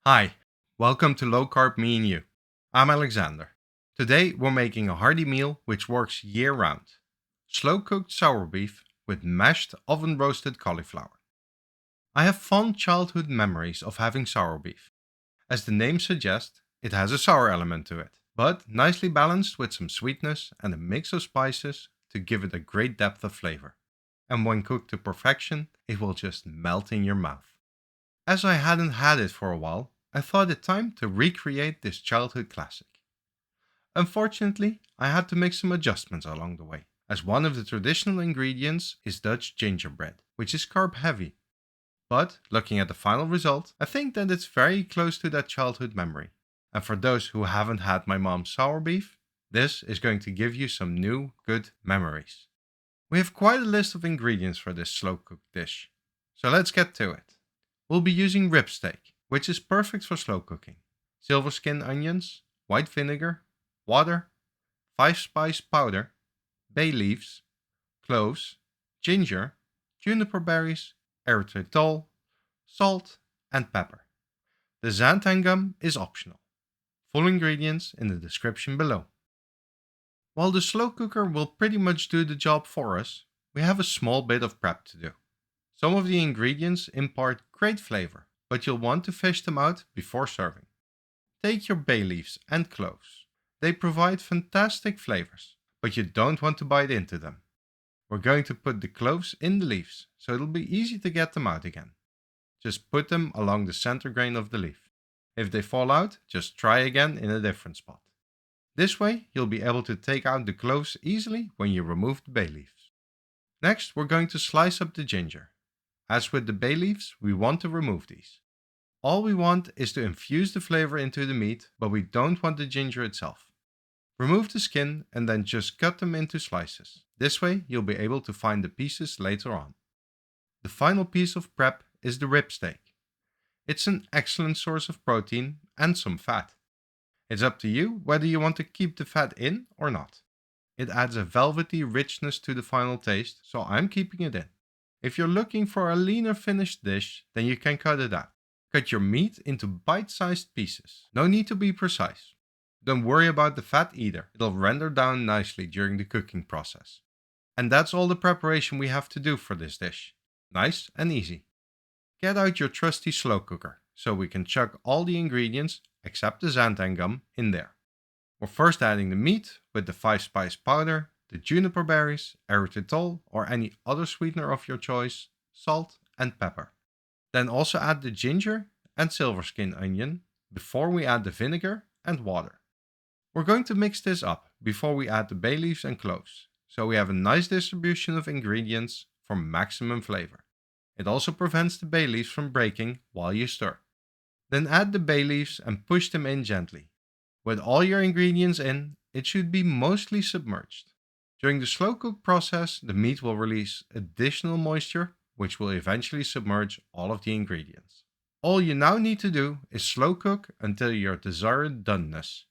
Hi, welcome to Low Carb Me and You. I'm Alexander. Today we're making a hearty meal which works year round. Slow cooked sour beef with mashed oven roasted cauliflower. I have fond childhood memories of having sour beef. As the name suggests, it has a sour element to it, but nicely balanced with some sweetness and a mix of spices to give it a great depth of flavor. And when cooked to perfection, it will just melt in your mouth. As I hadn't had it for a while, I thought it time to recreate this childhood classic. Unfortunately, I had to make some adjustments along the way, as one of the traditional ingredients is Dutch gingerbread, which is carb heavy. But looking at the final result, I think that it's very close to that childhood memory. And for those who haven't had my mom's sour beef, this is going to give you some new good memories. We have quite a list of ingredients for this slow cooked dish, so let's get to it. We'll be using rib steak, which is perfect for slow cooking, silver skin onions, white vinegar, water, 5-spice powder, bay leaves, cloves, ginger, juniper berries, erythritol, salt, and pepper. The xanthan gum is optional. Full ingredients in the description below. While the slow cooker will pretty much do the job for us, we have a small bit of prep to do. Some of the ingredients impart great flavor, but you'll want to fish them out before serving. Take your bay leaves and cloves. They provide fantastic flavors, but you don't want to bite into them. We're going to put the cloves in the leaves, so it'll be easy to get them out again. Just put them along the center grain of the leaf. If they fall out, just try again in a different spot. This way, you'll be able to take out the cloves easily when you remove the bay leaves. Next, we're going to slice up the ginger. As with the bay leaves, we want to remove these. All we want is to infuse the flavor into the meat, but we don't want the ginger itself. Remove the skin and then just cut them into slices. This way, you'll be able to find the pieces later on. The final piece of prep is the rib steak. It's an excellent source of protein and some fat. It's up to you whether you want to keep the fat in or not. It adds a velvety richness to the final taste, so I'm keeping it in. If you're looking for a leaner finished dish, then you can cut it out. Cut your meat into bite-sized pieces. No need to be precise. Don't worry about the fat either. It'll render down nicely during the cooking process. And that's all the preparation we have to do for this dish. Nice and easy. Get out your trusty slow cooker so we can chuck all the ingredients, except the xanthan gum, in there. We're first adding the meat with the 5-spice powder, the juniper berries, erythritol or any other sweetener of your choice, salt and pepper. Then also add the ginger and silver skin onion before we add the vinegar and water. We're going to mix this up before we add the bay leaves and cloves, so we have a nice distribution of ingredients for maximum flavor. It also prevents the bay leaves from breaking while you stir. Then add the bay leaves and push them in gently. With all your ingredients in, it should be mostly submerged. During the slow cook process, the meat will release additional moisture, which will eventually submerge all of the ingredients. All you now need to do is slow cook until your desired doneness.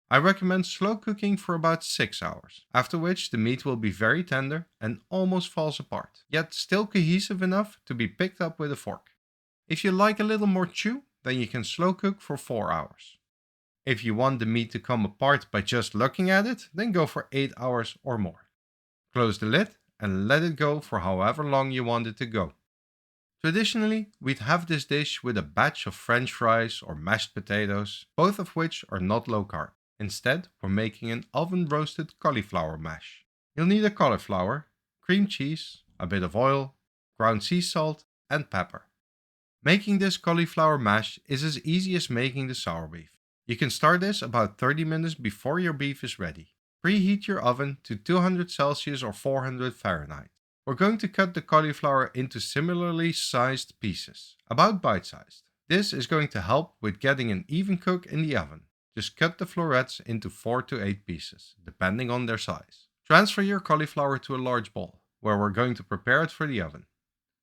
I recommend slow cooking for about 6 hours, after which the meat will be very tender and almost falls apart, yet still cohesive enough to be picked up with a fork. If you like a little more chew, then you can slow cook for 4 hours. If you want the meat to come apart by just looking at it, then go for 8 hours or more. Close the lid and let it go for however long you want it to go. Traditionally, we'd have this dish with a batch of French fries or mashed potatoes, both of which are not low carb. Instead, we're making an oven-roasted cauliflower mash. You'll need a cauliflower, cream cheese, a bit of oil, ground sea salt, and pepper. Making this cauliflower mash is as easy as making the sour beef. You can start this about 30 minutes before your beef is ready. Preheat your oven to 200 Celsius or 400 Fahrenheit. We're going to cut the cauliflower into similarly sized pieces, about bite-sized. This is going to help with getting an even cook in the oven. Just cut the florets into 4 to 8 pieces, depending on their size. Transfer your cauliflower to a large bowl, where we're going to prepare it for the oven.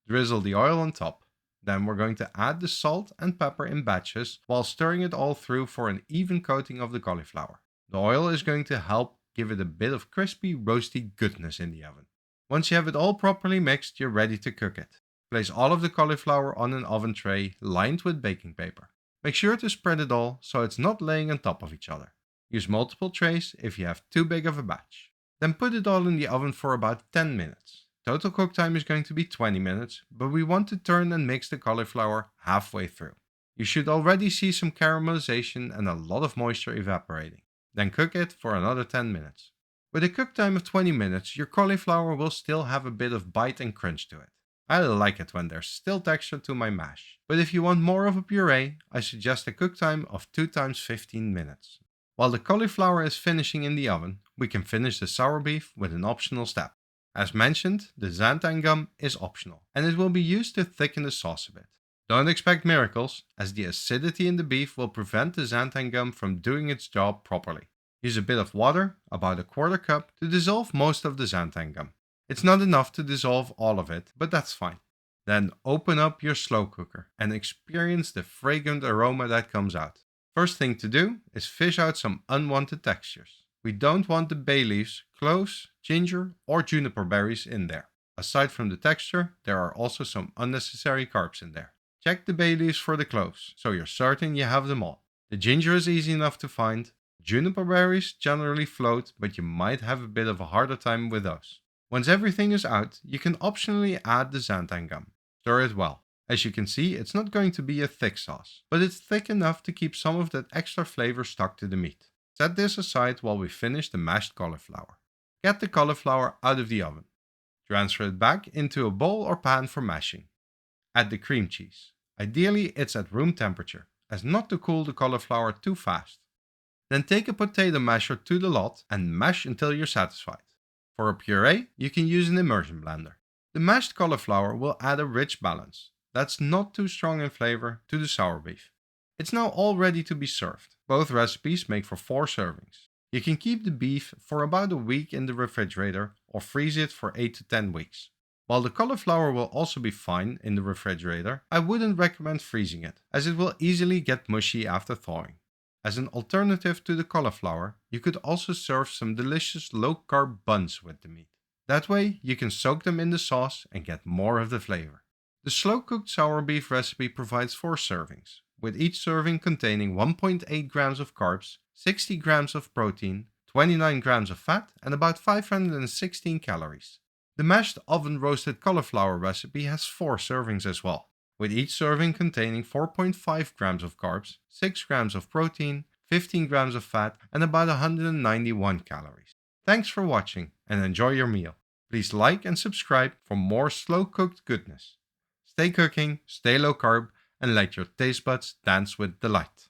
Drizzle the oil on top. Then we're going to add the salt and pepper in batches while stirring it all through for an even coating of the cauliflower. The oil is going to help give it a bit of crispy, roasty goodness in the oven. Once you have it all properly mixed, you're ready to cook it. Place all of the cauliflower on an oven tray lined with baking paper. Make sure to spread it all so it's not laying on top of each other. Use multiple trays if you have too big of a batch. Then put it all in the oven for about 10 minutes. Total cook time is going to be 20 minutes, but we want to turn and mix the cauliflower halfway through. You should already see some caramelization and a lot of moisture evaporating. Then cook it for another 10 minutes. With a cook time of 20 minutes, your cauliflower will still have a bit of bite and crunch to it. I like it when there's still texture to my mash. But if you want more of a puree, I suggest a cook time of 2 times 15 minutes. While the cauliflower is finishing in the oven, we can finish the sour beef with an optional step. As mentioned, the xanthan gum is optional, and it will be used to thicken the sauce a bit. Don't expect miracles, as the acidity in the beef will prevent the xanthan gum from doing its job properly. Use a bit of water, about a quarter cup, to dissolve most of the xanthan gum. It's not enough to dissolve all of it, but that's fine. Then open up your slow cooker and experience the fragrant aroma that comes out. First thing to do is fish out some unwanted textures. We don't want the bay leaves, cloves, ginger or juniper berries in there. Aside from the texture, there are also some unnecessary carbs in there. Check the bay leaves for the cloves, so you're certain you have them all. The ginger is easy enough to find. Juniper berries generally float, but you might have a bit of a harder time with those. Once everything is out, you can optionally add the xanthan gum. Stir it well. As you can see, it's not going to be a thick sauce, but it's thick enough to keep some of that extra flavor stuck to the meat. Set this aside while we finish the mashed cauliflower. Get the cauliflower out of the oven. Transfer it back into a bowl or pan for mashing. Add the cream cheese. Ideally, it's at room temperature, as not to cool the cauliflower too fast. Then take a potato masher to the lot and mash until you're satisfied. For a puree, you can use an immersion blender. The mashed cauliflower will add a rich balance that's not too strong in flavor to the sour beef. It's now all ready to be served. Both recipes make for 4 servings. You can keep the beef for about a week in the refrigerator or freeze it for 8 to 10 weeks. While the cauliflower will also be fine in the refrigerator, I wouldn't recommend freezing it, as it will easily get mushy after thawing. As an alternative to the cauliflower, you could also serve some delicious low-carb buns with the meat. That way, you can soak them in the sauce and get more of the flavor. The slow-cooked sour beef recipe provides 4 servings, with each serving containing 1.8 grams of carbs, 60 grams of protein, 29 grams of fat, and about 516 calories. The mashed oven-roasted cauliflower recipe has 4 servings as well, with each serving containing 4.5 grams of carbs, 6 grams of protein, 15 grams of fat, and about 191 calories. Thanks for watching and enjoy your meal. Please like and subscribe for more slow-cooked goodness. Stay cooking, stay low carb, and let your taste buds dance with delight.